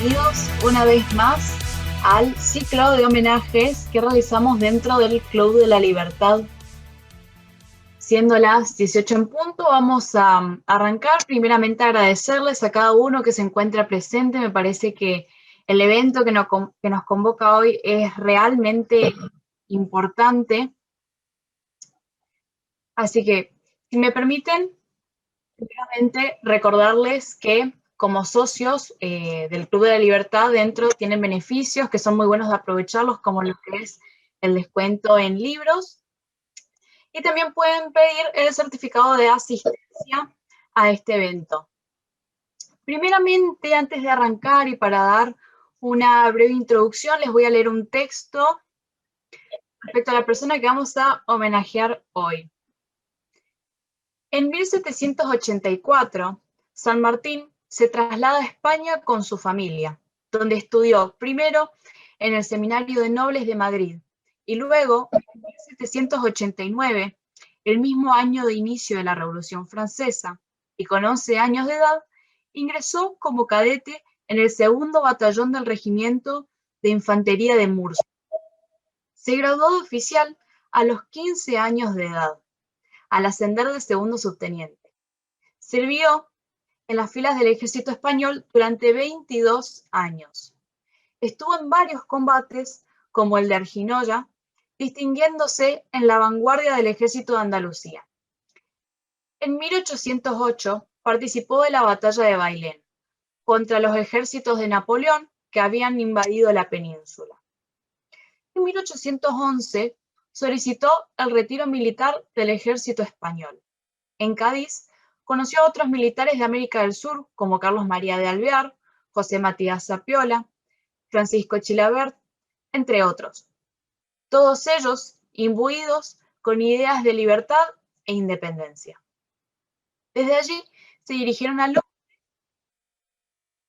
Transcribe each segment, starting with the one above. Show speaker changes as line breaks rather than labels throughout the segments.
bienvenidos una vez más al ciclo de homenajes que realizamos dentro del Club de la Libertad. Siendo las 18 en punto, vamos a arrancar. Primeramente agradecerles a cada uno que se encuentra presente. Me parece que el evento que nos convoca hoy es realmente importante. Así que, si me permiten, primeramente recordarles que como socios del Club de la Libertad dentro tienen beneficios que son muy buenos de aprovecharlos, como lo que es el descuento en libros. Y también pueden pedir el certificado de asistencia a este evento. Primeramente, antes de arrancar y para dar una breve introducción, les voy a leer un texto respecto a la persona que vamos a homenajear hoy. En 1784, San Martín se traslada a España con su familia, donde estudió primero en el Seminario de Nobles de Madrid y luego, en 1789, el mismo año de inicio de la Revolución Francesa, y con 11 años de edad, ingresó como cadete en el segundo batallón del Regimiento de Infantería de Murcia. Se graduó de oficial a los 15 años de edad, al ascender de segundo subteniente. Sirvió en las filas del ejército español durante 22 años. Estuvo en varios combates, como el de Arginoya, distinguiéndose en la vanguardia del ejército de Andalucía. En 1808 participó de la batalla de Bailén, contra los ejércitos de Napoleón que habían invadido la península. En 1811 solicitó el retiro militar del ejército español. En Cádiz conoció a otros militares de América del Sur, como Carlos María de Alvear, José Matías Zapiola, Francisco Chilabert, entre otros. Todos ellos imbuidos con ideas de libertad e independencia. Desde allí se dirigieron a Londres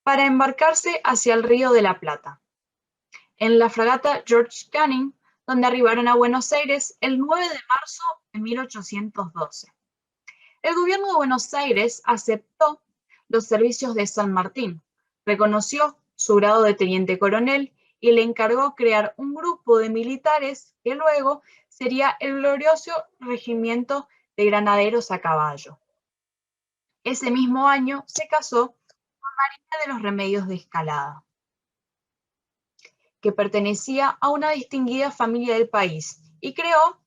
para embarcarse hacia el Río de la Plata, en la fragata George Canning, donde arribaron a Buenos Aires el 9 de marzo de 1812. El gobierno de Buenos Aires aceptó los servicios de San Martín, reconoció su grado de teniente coronel y le encargó crear un grupo de militares que luego sería el glorioso Regimiento de Granaderos a Caballo. Ese mismo año se casó con María de los Remedios de Escalada, que pertenecía a una distinguida familia del país, y creó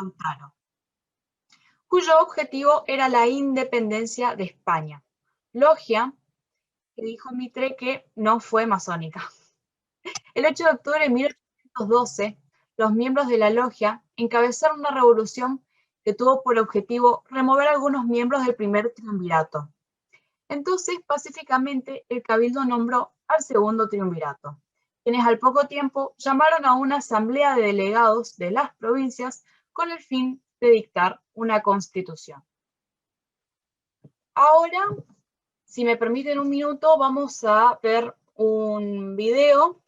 Lautaro, cuyo objetivo era la independencia de España. Logia que dijo Mitre que no fue masónica. El 8 de octubre de 1812, los miembros de la logia encabezaron una revolución que tuvo por objetivo remover a algunos miembros del primer triunvirato. Entonces, pacíficamente, el cabildo nombró al segundo triunvirato, quienes al poco tiempo llamaron a una asamblea de delegados de las provincias con el fin de dictar una constitución. Ahora, si me permiten un minuto, vamos a ver un video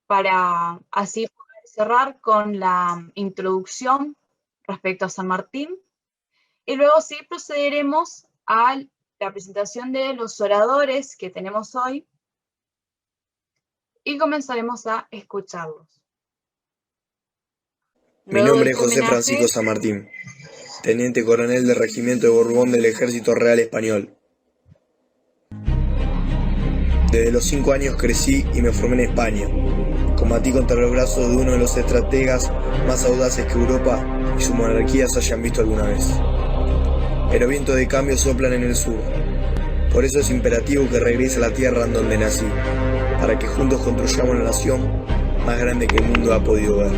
para así poder cerrar con la introducción respecto a San Martín. Y luego sí procederemos a la presentación de los oradores que tenemos hoy y comenzaremos a escucharlos.
Mi nombre es José Francisco San Martín, teniente coronel del Regimiento de Borbón del Ejército Real Español. Desde los 5 años crecí y me formé en España. Combatí contra los brazos de uno de los estrategas más audaces que Europa y sus monarquías hayan visto alguna vez. Pero vientos de cambio soplan en el sur. Por eso es imperativo que regrese a la tierra en donde nací, para que juntos construyamos la nación más grande que el mundo ha podido ver.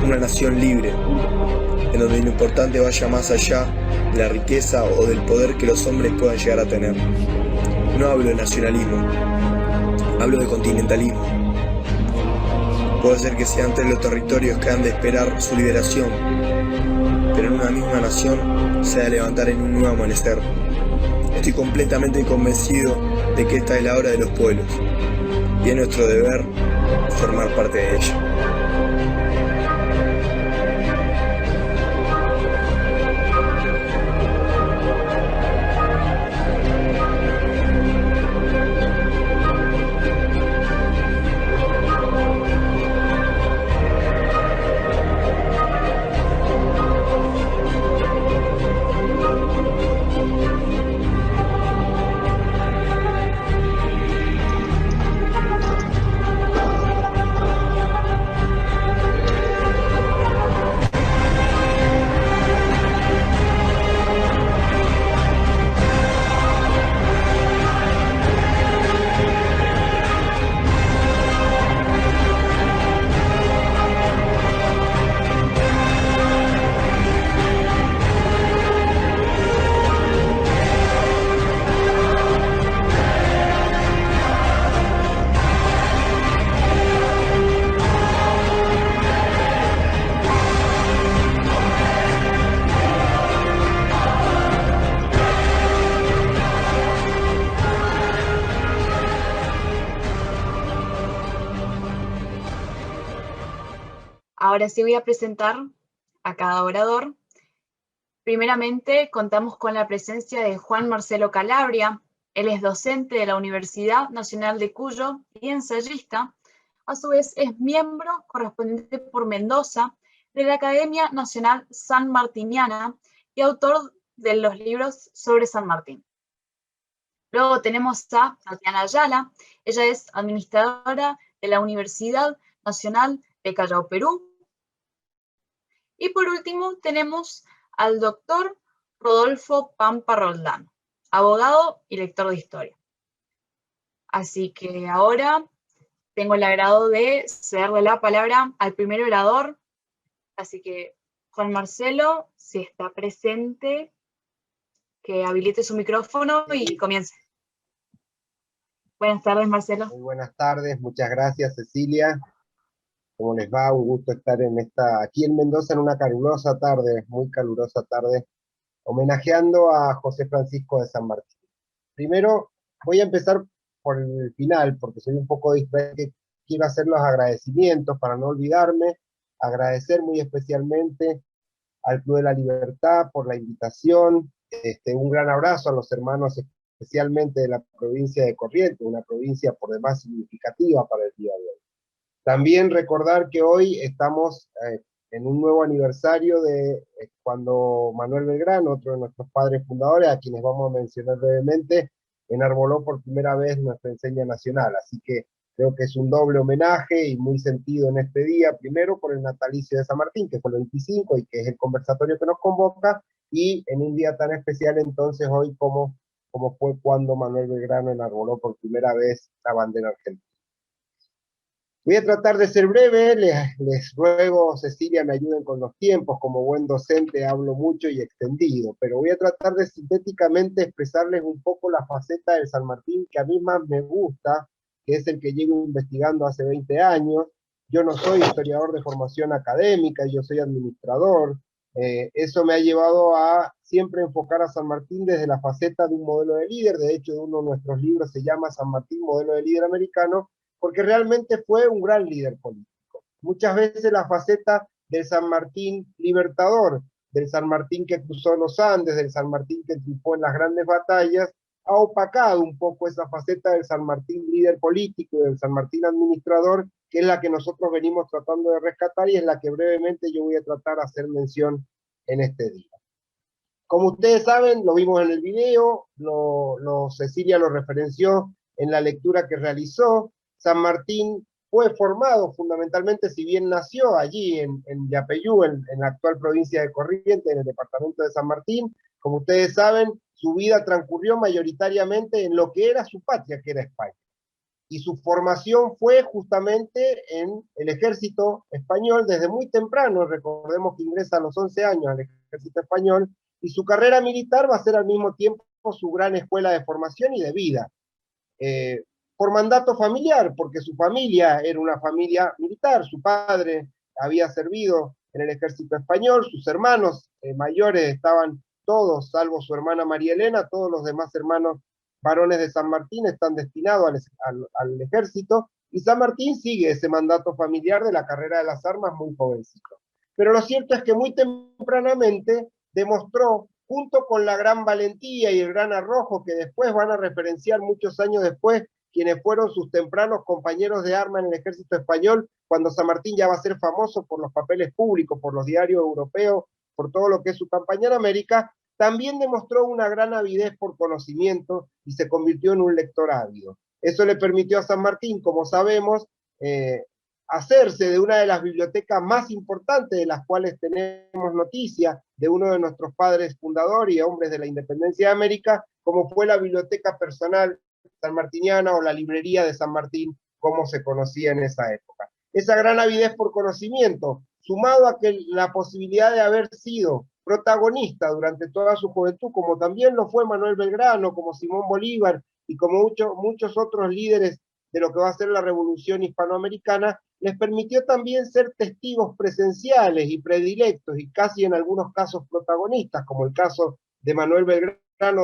Una nación libre, en donde lo importante vaya más allá de la riqueza o del poder que los hombres puedan llegar a tener. No hablo de nacionalismo, hablo de continentalismo. Puede ser que sean 3 los territorios que han de esperar su liberación, pero en una misma nación se ha de levantar en un nuevo amanecer. Estoy completamente convencido de que esta es la hora de los pueblos, y es nuestro deber formar parte de ella.
Ahora sí voy a presentar a cada orador. Primeramente, contamos con la presencia de Juan Marcelo Calabria. Él es docente de la Universidad Nacional de Cuyo y ensayista. A su vez, es miembro correspondiente por Mendoza de la Academia Nacional Sanmartiniana y autor de los libros sobre San Martín. Luego tenemos a Tatiana Ayala. Ella es administradora de la Universidad Nacional de Callao, Perú. Y por último tenemos al doctor Rodolfo Pampa Roldán, abogado y lector de historia. Así que ahora tengo el agrado de cederle la palabra al primer orador. Así que, Juan Marcelo, si está presente, que habilite su micrófono y comience. Buenas tardes, Marcelo.
Muy buenas tardes, muchas gracias, Cecilia. ¿Cómo les va? Un gusto estar aquí en Mendoza en una calurosa tarde, muy calurosa tarde, homenajeando a José Francisco de San Martín. Primero, voy a empezar por el final, porque soy un poco distraído. Quiero hacer los agradecimientos para no olvidarme, agradecer muy especialmente al Club de la Libertad por la invitación, un gran abrazo a los hermanos, especialmente de la provincia de Corrientes, una provincia por demás significativa para el día de hoy. También recordar que hoy estamos en un nuevo aniversario de cuando Manuel Belgrano, otro de nuestros padres fundadores, a quienes vamos a mencionar brevemente, enarboló por primera vez nuestra enseña nacional. Así que creo que es un doble homenaje y muy sentido en este día, primero por el natalicio de San Martín, que fue el 25 y que es el conversatorio que nos convoca, y en un día tan especial entonces hoy como fue cuando Manuel Belgrano enarboló por primera vez la bandera argentina. Voy a tratar de ser breve, les ruego, Cecilia, me ayuden con los tiempos, como buen docente hablo mucho y extendido, pero voy a tratar de sintéticamente expresarles un poco la faceta del San Martín que a mí más me gusta, que es el que llevo investigando hace 20 años. Yo no soy historiador de formación académica, yo soy administrador. Eso me ha llevado a siempre enfocar a San Martín desde la faceta de un modelo de líder. De hecho, uno de nuestros libros se llama San Martín, modelo de líder americano, porque realmente fue un gran líder político. Muchas veces la faceta del San Martín libertador, del San Martín que cruzó los Andes, del San Martín que triunfó en las grandes batallas, ha opacado un poco esa faceta del San Martín líder político, del San Martín administrador, que es la que nosotros venimos tratando de rescatar y es la que brevemente yo voy a tratar de hacer mención en este día. Como ustedes saben, lo vimos en el video, Cecilia lo referenció en la lectura que realizó. San Martín fue formado fundamentalmente, si bien nació allí en Yapeyú, en la actual provincia de Corrientes, en el departamento de San Martín. Como ustedes saben, su vida transcurrió mayoritariamente en lo que era su patria, que era España. Y su formación fue justamente en el ejército español desde muy temprano. Recordemos que ingresa a los 11 años al ejército español, y su carrera militar va a ser al mismo tiempo su gran escuela de formación y de vida. Por mandato familiar, porque su familia era una familia militar, su padre había servido en el ejército español, sus hermanos mayores estaban todos, salvo su hermana María Elena, todos los demás hermanos varones de San Martín están destinados al ejército, y San Martín sigue ese mandato familiar de la carrera de las armas muy jovencito. Pero lo cierto es que muy tempranamente demostró, junto con la gran valentía y el gran arrojo que después van a referenciar muchos años después, quienes fueron sus tempranos compañeros de arma en el ejército español, cuando San Martín ya va a ser famoso por los papeles públicos, por los diarios europeos, por todo lo que es su campaña en América, también demostró una gran avidez por conocimiento y se convirtió en un lector ávido. Eso le permitió a San Martín, como sabemos, hacerse de una de las bibliotecas más importantes de las cuales tenemos noticia, de uno de nuestros padres fundadores y hombres de la independencia de América, como fue la biblioteca personal sanmartiniana o la librería de San Martín, como se conocía en esa época. Esa gran avidez por conocimiento, sumado a que la posibilidad de haber sido protagonista durante toda su juventud, como también lo fue Manuel Belgrano, como Simón Bolívar y como muchos otros líderes de lo que va a ser la Revolución Hispanoamericana, les permitió también ser testigos presenciales y predilectos y casi en algunos casos protagonistas, como el caso de Manuel Belgrano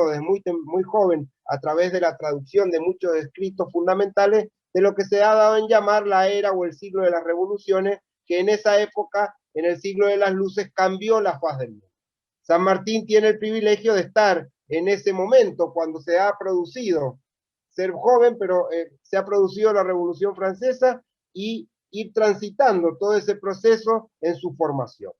desde muy joven, a través de la traducción de muchos escritos fundamentales de lo que se ha dado en llamar la era o el siglo de las revoluciones, que en esa época, en el siglo de las luces, cambió la faz del mundo. San Martín tiene el privilegio de estar en ese momento, cuando se ha producido, ser joven, pero se ha producido la Revolución Francesa y ir transitando todo ese proceso en su formación.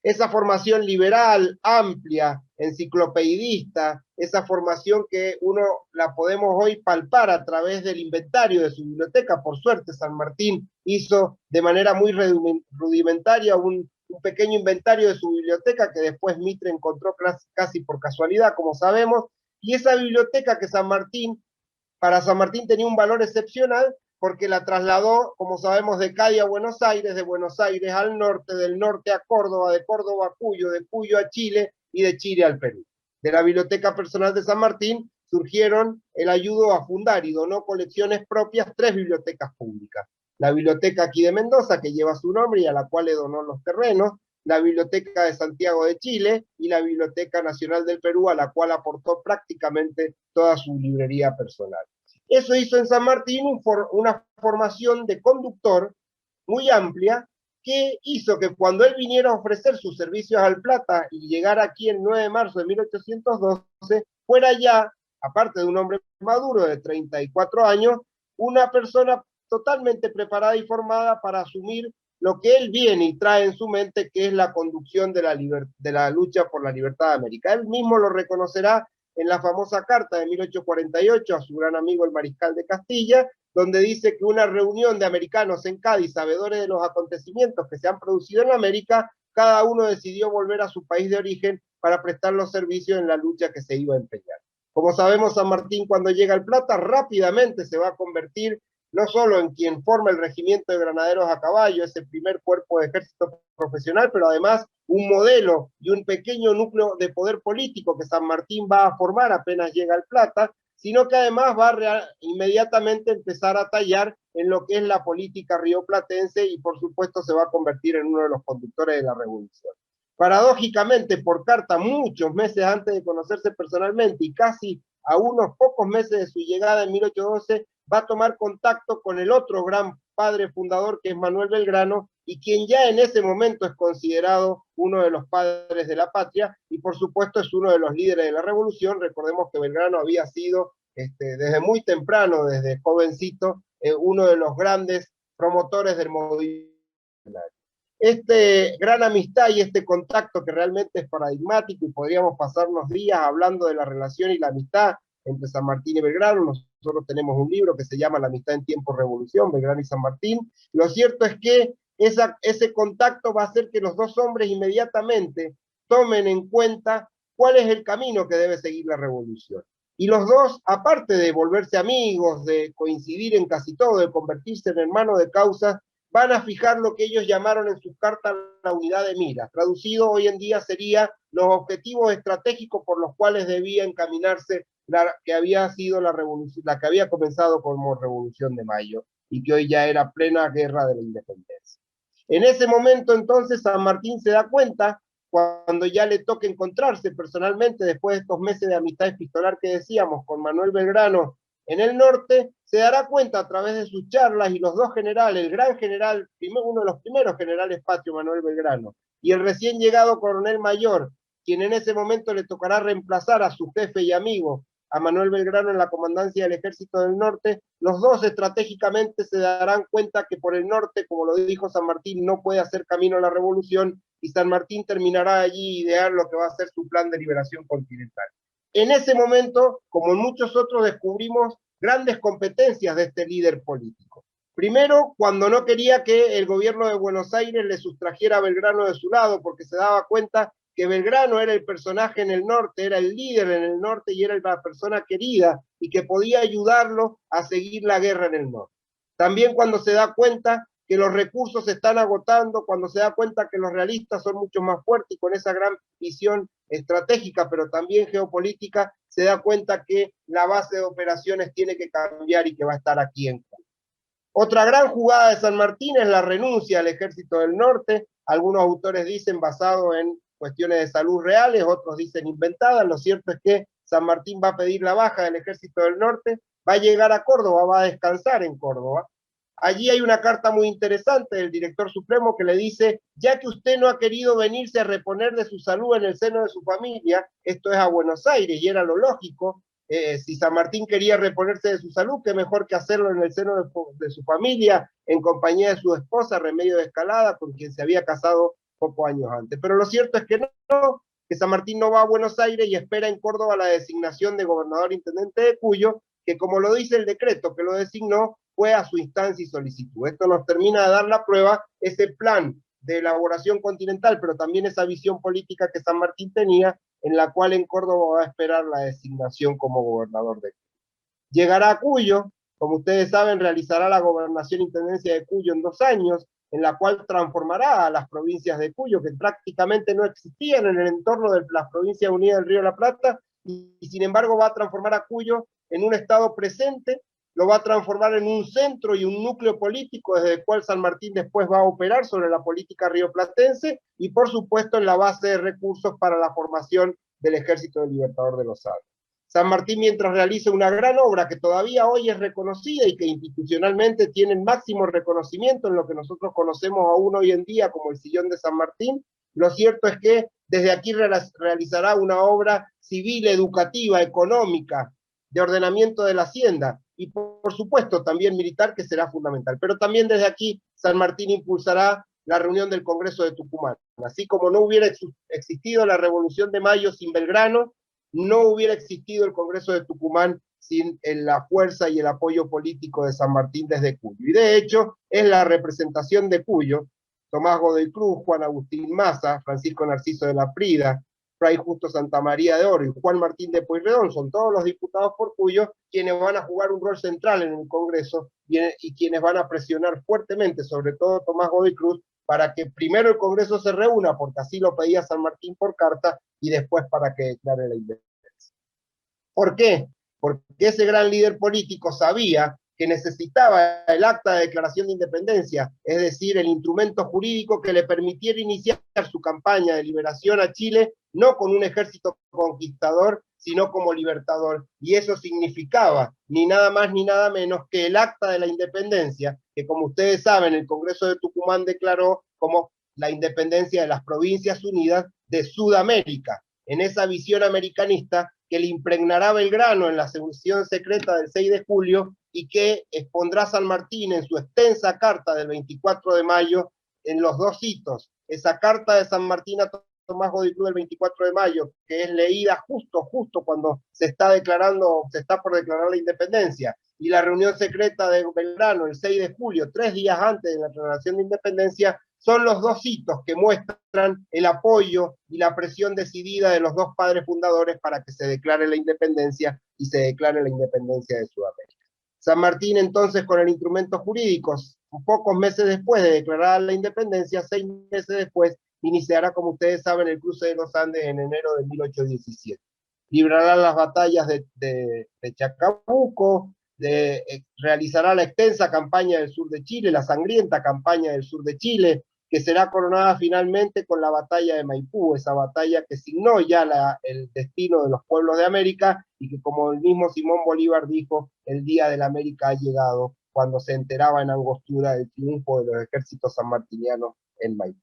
Esa formación liberal, amplia, enciclopedista, esa formación que uno la podemos hoy palpar a través del inventario de su biblioteca. Por suerte, San Martín hizo de manera muy rudimentaria un pequeño inventario de su biblioteca que después Mitre encontró casi por casualidad, como sabemos, y esa biblioteca que para San Martín tenía un valor excepcional, porque la trasladó, como sabemos, de Cádiz a Buenos Aires, de Buenos Aires al norte, del norte a Córdoba, de Córdoba a Cuyo, de Cuyo a Chile y de Chile al Perú. De la biblioteca personal de San Martín surgieron, él ayudó a fundar y donó colecciones propias 3 bibliotecas públicas. La biblioteca aquí de Mendoza, que lleva su nombre y a la cual le donó los terrenos, la Biblioteca de Santiago de Chile y la Biblioteca Nacional del Perú, a la cual aportó prácticamente toda su librería personal. Eso hizo en San Martín una formación de conductor muy amplia, que hizo que cuando él viniera a ofrecer sus servicios al Plata y llegara aquí el 9 de marzo de 1812, fuera ya, aparte de un hombre maduro de 34 años, una persona totalmente preparada y formada para asumir lo que él viene y trae en su mente, que es la conducción de la lucha por la libertad de América. Él mismo lo reconocerá en la famosa carta de 1848 a su gran amigo el mariscal de Castilla, donde dice que una reunión de americanos en Cádiz, sabedores de los acontecimientos que se han producido en América, cada uno decidió volver a su país de origen para prestar los servicios en la lucha que se iba a empeñar. Como sabemos, San Martín, cuando llega al Plata, rápidamente se va a convertir no solo en quien forma el regimiento de granaderos a caballo, ese primer cuerpo de ejército profesional, pero además un modelo y un pequeño núcleo de poder político que San Martín va a formar apenas llega al Plata, sino que además va a inmediatamente empezar a tallar en lo que es la política rioplatense y por supuesto se va a convertir en uno de los conductores de la revolución. Paradójicamente, por carta, muchos meses antes de conocerse personalmente y casi a unos pocos meses de su llegada en 1812, va a tomar contacto con el otro gran padre fundador, que es Manuel Belgrano, y quien ya en ese momento es considerado uno de los padres de la patria, y por supuesto es uno de los líderes de la revolución. Recordemos que Belgrano había sido, desde muy temprano, desde jovencito, uno de los grandes promotores del movimiento. Gran amistad y este contacto que realmente es paradigmático, y podríamos pasarnos días hablando de la relación y la amistad entre San Martín y Belgrano. Nosotros tenemos un libro que se llama La amistad en tiempos revolución, Belgrano y San Martín. Lo cierto es que ese contacto va a hacer que los dos hombres inmediatamente tomen en cuenta cuál es el camino que debe seguir la revolución. Y los dos, aparte de volverse amigos, de coincidir en casi todo, de convertirse en hermanos de causas, van a fijar lo que ellos llamaron en sus cartas la unidad de miras. Traducido hoy en día sería los objetivos estratégicos por los cuales debía encaminarse la que había sido la revolución, la que había comenzado como Revolución de Mayo y que hoy ya era plena guerra de la independencia. En ese momento entonces San Martín se da cuenta, cuando ya le toca encontrarse personalmente después de estos meses de amistad epistolar que decíamos con Manuel Belgrano en el norte, se dará cuenta a través de sus charlas, y los dos generales, el gran general, uno de los primeros generales patrios, Manuel Belgrano, y el recién llegado coronel mayor, quien en ese momento le tocará reemplazar a su jefe y amigo, a Manuel Belgrano, en la comandancia del Ejército del Norte, los dos estratégicamente se darán cuenta que por el norte, como lo dijo San Martín, no puede hacer camino a la revolución, y San Martín terminará allí idear lo que va a ser su plan de liberación continental. En ese momento, como en muchos otros, descubrimos grandes competencias de este líder político. Primero, cuando no quería que el gobierno de Buenos Aires le sustrajera a Belgrano de su lado, porque se daba cuenta que Belgrano era el personaje en el norte, era el líder en el norte y era la persona querida y que podía ayudarlo a seguir la guerra en el norte. También cuando se da cuenta que los recursos se están agotando, cuando se da cuenta que los realistas son mucho más fuertes y con esa gran visión estratégica, pero también geopolítica, se da cuenta que la base de operaciones tiene que cambiar y que va a estar aquí en Cuba. Otra gran jugada de San Martín es la renuncia al Ejército del Norte. Algunos autores dicen basado en cuestiones de salud reales, otros dicen inventadas. Lo cierto es que San Martín va a pedir la baja del Ejército del Norte, va a llegar a Córdoba, va a descansar en Córdoba. Allí hay una carta muy interesante del director supremo que le dice, ya que usted no ha querido venirse a reponer de su salud en el seno de su familia, esto es a Buenos Aires, y era lo lógico, si San Martín quería reponerse de su salud, qué mejor que hacerlo en el seno de su familia, en compañía de su esposa, Remedio de Escalada, con quien se había casado pocos años antes. Pero lo cierto es que no, que San Martín no va a Buenos Aires y espera en Córdoba la designación de gobernador intendente de Cuyo, que como lo dice el decreto que lo designó, fue a su instancia y solicitud. Esto nos termina de dar la prueba, ese plan de elaboración continental, pero también esa visión política que San Martín tenía, en la cual en Córdoba va a esperar la designación como gobernador de Cuyo. Llegará a Cuyo, como ustedes saben, realizará la gobernación intendencia de Cuyo en 2 años, en la cual transformará a las provincias de Cuyo, que prácticamente no existían en el entorno de las provincias unidas del Río de la Plata, y sin embargo va a transformar a Cuyo en un estado presente, lo va a transformar en un centro y un núcleo político desde el cual San Martín después va a operar sobre la política rioplatense y por supuesto en la base de recursos para la formación del Ejército del Libertador de los Andes. San Martín, mientras realiza una gran obra que todavía hoy es reconocida y que institucionalmente tiene el máximo reconocimiento en lo que nosotros conocemos aún hoy en día como el Sillón de San Martín, lo cierto es que desde aquí realizará una obra civil, educativa, económica, de ordenamiento de la hacienda y por supuesto también militar, que será fundamental. Pero también desde aquí San Martín impulsará la reunión del Congreso de Tucumán. Así como no hubiera existido la Revolución de Mayo sin Belgrano, no hubiera existido el Congreso de Tucumán sin la fuerza y el apoyo político de San Martín desde Cuyo. Y de hecho, es la representación de Cuyo, Tomás Godoy Cruz, Juan Agustín Maza, Francisco Narciso de la Prida, Fray Justo Santa María de Oro y Juan Martín de Pueyrredón, son todos los diputados por Cuyo quienes van a jugar un rol central en el Congreso y quienes van a presionar fuertemente, sobre todo Tomás Godoy Cruz, para que primero el Congreso se reúna, porque así lo pedía San Martín por carta, y después para que declare la independencia. ¿Por qué? Porque ese gran líder político sabía que necesitaba el acta de declaración de independencia, es decir, el instrumento jurídico que le permitiera iniciar su campaña de liberación a Chile, no con un ejército conquistador, sino como libertador. Y eso significaba ni nada más ni nada menos que el acta de la independencia, que como ustedes saben, el Congreso de Tucumán declaró como la independencia de las Provincias Unidas de Sudamérica, en esa visión americanista que le impregnará Belgrano en la sesión secreta del 6 de julio y que expondrá San Martín en su extensa carta del 24 de mayo en los 2 hitos. Esa carta de San Martín a Tomás Godoy Cruz del 24 de mayo, que es leída justo cuando se está por declarar la independencia, y la reunión secreta de Belgrano el 6 de julio, 3 días antes de la declaración de independencia, son los 2 hitos que muestran el apoyo y la presión decidida de los 2 padres fundadores para que se declare la independencia y se declare la independencia de Sudamérica. San Martín entonces, con el instrumento jurídico, pocos meses después de declarar la independencia, 6 meses después, iniciará, como ustedes saben, el cruce de los Andes en enero de 1817. Librará las batallas de Chacabuco, realizará la extensa campaña del sur de Chile, la sangrienta campaña del sur de Chile, que será coronada finalmente con la batalla de Maipú, esa batalla que signó ya el destino de los pueblos de América y que, como el mismo Simón Bolívar dijo, el día de la América ha llegado cuando se enteraba en Angostura del triunfo de los ejércitos sanmartinianos en Maipú.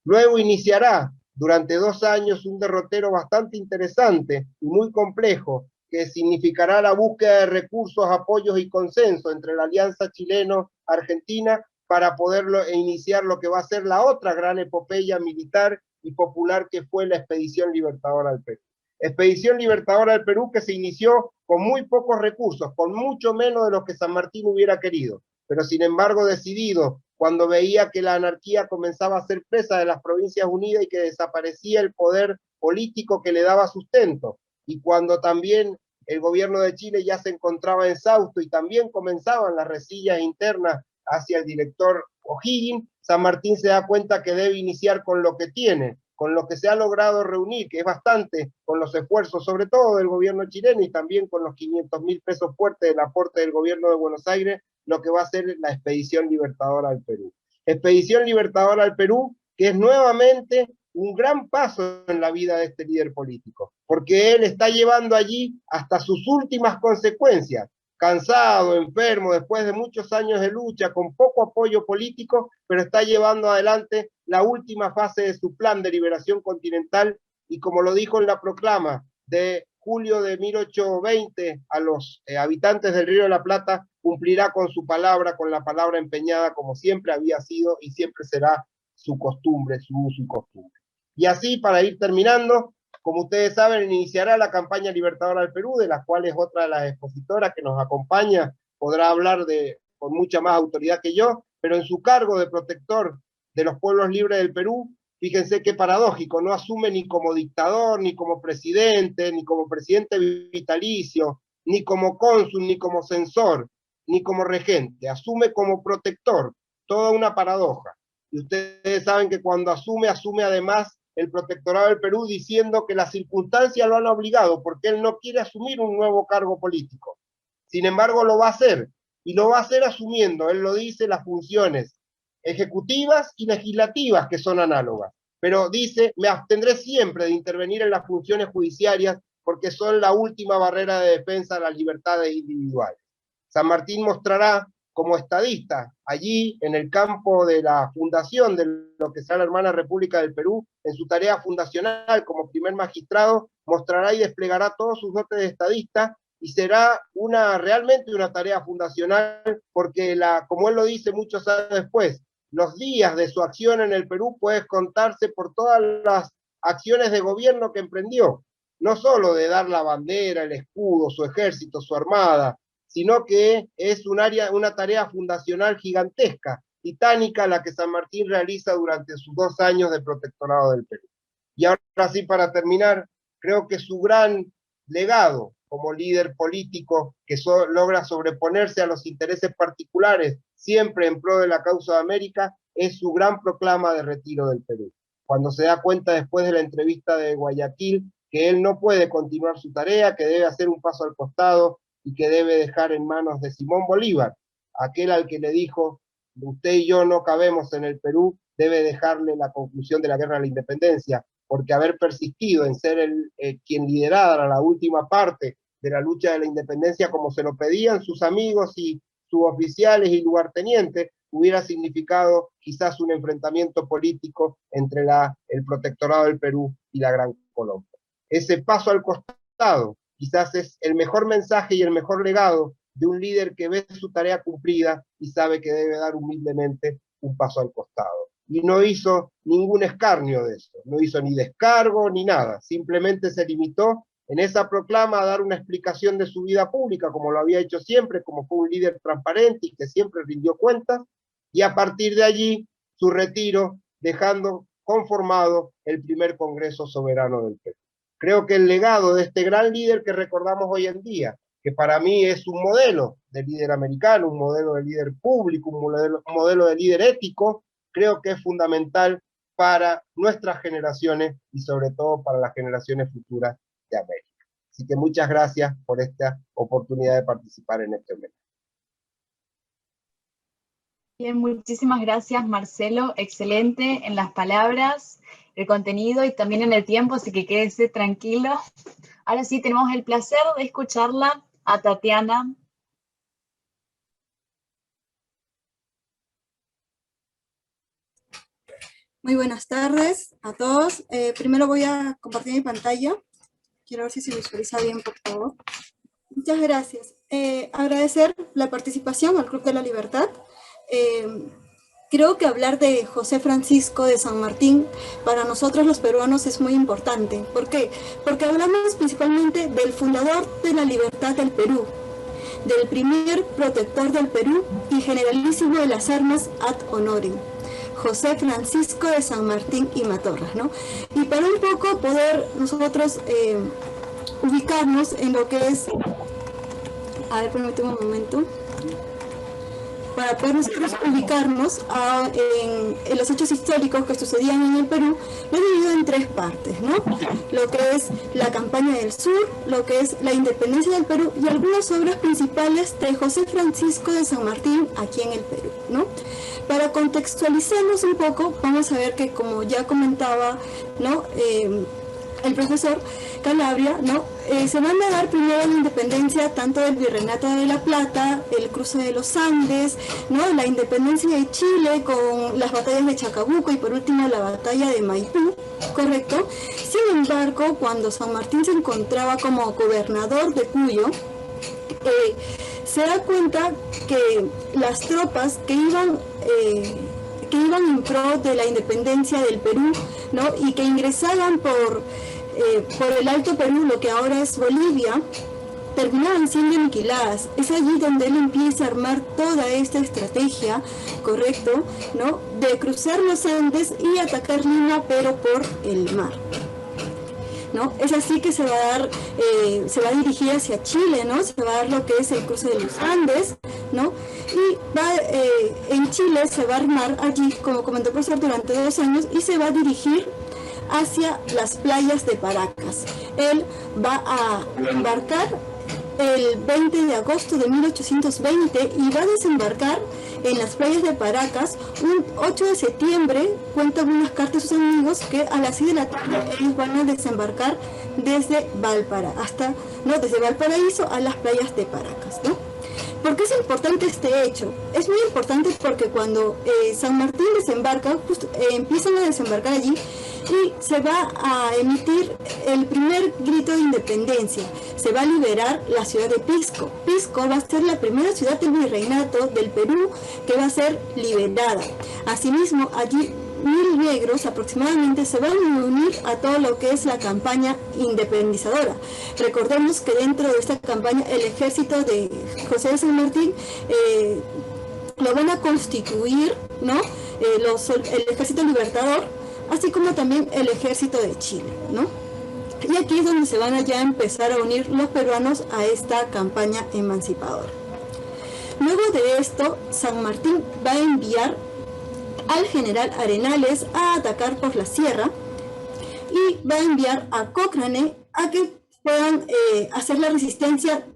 Luego iniciará durante 2 años un derrotero bastante interesante y muy complejo, que significará la búsqueda de recursos, apoyos y consenso entre la alianza chileno-argentina para poder iniciar lo que va a ser la otra gran epopeya militar y popular que fue la Expedición Libertadora al Perú. Expedición Libertadora al Perú que se inició con muy pocos recursos, con mucho menos de lo que San Martín hubiera querido, pero sin embargo decidido, cuando veía que la anarquía comenzaba a ser presa de las Provincias Unidas y que desaparecía el poder político que le daba sustento, y cuando también el gobierno de Chile ya se encontraba en Sausto y también comenzaban las resillas internas hacia el director O'Higgins, San Martín se da cuenta que debe iniciar con lo que tiene, con lo que se ha logrado reunir, que es bastante, con los esfuerzos sobre todo del gobierno chileno y también con los 500.000 pesos fuertes del aporte del gobierno de Buenos Aires, lo que va a ser la Expedición Libertadora al Perú. Expedición Libertadora al Perú, que es nuevamente un gran paso en la vida de este líder político, porque él está llevando allí hasta sus últimas consecuencias, cansado, enfermo, después de muchos años de lucha, con poco apoyo político, pero está llevando adelante la última fase de su plan de liberación continental, y como lo dijo en la proclama de julio de 1820 a los habitantes del Río de la Plata, cumplirá con su palabra, con la palabra empeñada, como siempre había sido y siempre será su costumbre, su uso y costumbre. Y así, para ir terminando, como ustedes saben, iniciará la campaña libertadora del Perú, de la cual es otra de las expositoras que nos acompaña, podrá hablar con mucha más autoridad que yo, pero en su cargo de protector de los pueblos libres del Perú, fíjense qué paradójico, no asume ni como dictador, ni como presidente vitalicio, ni como cónsul, ni como censor, ni como regente, asume como protector, toda una paradoja. Y ustedes saben que cuando asume además el protectorado del Perú diciendo que las circunstancias lo han obligado, porque él no quiere asumir un nuevo cargo político. Sin embargo, lo va a hacer, y lo va a hacer asumiendo, él lo dice, las funciones ejecutivas y legislativas, que son análogas. Pero dice, me abstendré siempre de intervenir en las funciones judiciarias, porque son la última barrera de defensa de las libertades individuales. San Martín mostrará como estadista, allí en el campo de la fundación de lo que será la hermana República del Perú, en su tarea fundacional como primer magistrado, mostrará y desplegará todos sus dotes de estadista, y será realmente una tarea fundacional, porque como él lo dice muchos años después, los días de su acción en el Perú pueden contarse por todas las acciones de gobierno que emprendió, no solo de dar la bandera, el escudo, su ejército, su armada, sino que es una tarea fundacional gigantesca, titánica, la que San Martín realiza durante sus 2 años de protectorado del Perú. Y ahora sí, para terminar, creo que su gran legado como líder político que logra sobreponerse a los intereses particulares, siempre en pro de la causa de América, es su gran proclama de retiro del Perú. Cuando se da cuenta después de la entrevista de Guayaquil que él no puede continuar su tarea, que debe hacer un paso al costado y que debe dejar en manos de Simón Bolívar, aquel al que le dijo, usted y yo no cabemos en el Perú, debe dejarle la conclusión de la guerra de la independencia, porque haber persistido en ser quien liderara la última parte de la lucha de la independencia, como se lo pedían sus amigos y suboficiales y lugartenientes, hubiera significado quizás un enfrentamiento político entre el protectorado del Perú y la Gran Colombia. Ese paso al costado quizás es el mejor mensaje y el mejor legado de un líder que ve su tarea cumplida y sabe que debe dar humildemente un paso al costado. Y no hizo ningún escarnio de eso, no hizo ni descargo ni nada, simplemente se limitó en esa proclama a dar una explicación de su vida pública, como lo había hecho siempre, como fue un líder transparente y que siempre rindió cuentas, y a partir de allí su retiro, dejando conformado el primer Congreso Soberano del Perú. Creo que el legado de este gran líder que recordamos hoy en día, que para mí es un modelo de líder americano, un modelo de líder público, un modelo de líder ético, creo que es fundamental para nuestras generaciones y sobre todo para las generaciones futuras de América. Así que muchas gracias por esta oportunidad de participar en este homenaje.
Bien, muchísimas gracias, Marcelo. Excelente en las palabras, el contenido y también en el tiempo, así que quédese tranquilo. Ahora sí, tenemos el placer de escucharla a Tatiana.
Muy buenas tardes a todos. Primero voy a compartir mi pantalla. Quiero ver si se visualiza bien, por favor. Muchas gracias. Agradecer la participación al Club de la Libertad. Creo que hablar de José Francisco de San Martín para nosotros los peruanos es muy importante. ¿Por qué? Porque hablamos principalmente del fundador de la libertad del Perú, del primer protector del Perú y generalísimo de las armas ad honorem, José Francisco de San Martín y Matorras, ¿no? Y para un poco poder nosotros ubicarnos en lo que es... A ver, permíteme un momento. Para poder nosotros ubicarnos en los hechos históricos que sucedían en el Perú, lo he dividido en 3 partes, ¿no? Lo que es la campaña del sur, lo que es la independencia del Perú y algunas obras principales de José Francisco de San Martín aquí en el Perú, ¿no? Para contextualizarnos un poco, vamos a ver que, como ya comentaba, ¿no? el profesor Calabria, ¿no? Se van a dar primero la independencia tanto del Virreinato de La Plata, el cruce de los Andes, ¿no? La independencia de Chile con las batallas de Chacabuco y por último la batalla de Maipú, ¿correcto? Sin embargo, cuando San Martín se encontraba como gobernador de Cuyo, se da cuenta que las tropas que iban en pro de la independencia del Perú, ¿no? Y que ingresaban por el Alto Perú, lo que ahora es Bolivia, terminaban siendo aniquiladas. Es allí donde él empieza a armar toda esta estrategia, ¿correcto?, ¿no?, de cruzar los Andes y atacar Lima, pero por el mar, ¿no? Es así que se va a dirigir hacia Chile, ¿no? Se va a dar lo que es el cruce de los Andes, ¿no? Y en Chile se va a armar allí, como comentó el profesor, durante 2 años, y se va a dirigir hacia las playas de Paracas. Él va a embarcar el 20 de agosto de 1820 y va a desembarcar en las playas de Paracas un 8 de septiembre. Cuentan unas cartas a sus amigos que a las 6 de la tarde ellos van a desembarcar desde desde Valparaíso a las playas de Paracas, ¿no? ¿Por qué es importante este hecho? Es muy importante porque cuando San Martín desembarca, empiezan a desembarcar allí y se va a emitir el primer grito de independencia. Se va a liberar la ciudad de Pisco. Pisco va a ser la primera ciudad del virreinato del Perú que va a ser liberada. Asimismo, allí 1000 negros aproximadamente se van a unir a todo lo que es la campaña independizadora. Recordemos que dentro de esta campaña el ejército de José de San Martín lo van a constituir, ¿no?, el ejército libertador, así como también el ejército de Chile, ¿no? Y aquí es donde se van a ya empezar a unir los peruanos a esta campaña emancipadora. Luego de esto, San Martín va a enviar al general Arenales a atacar por la sierra y va a enviar a Cochrane a que puedan hacer la resistencia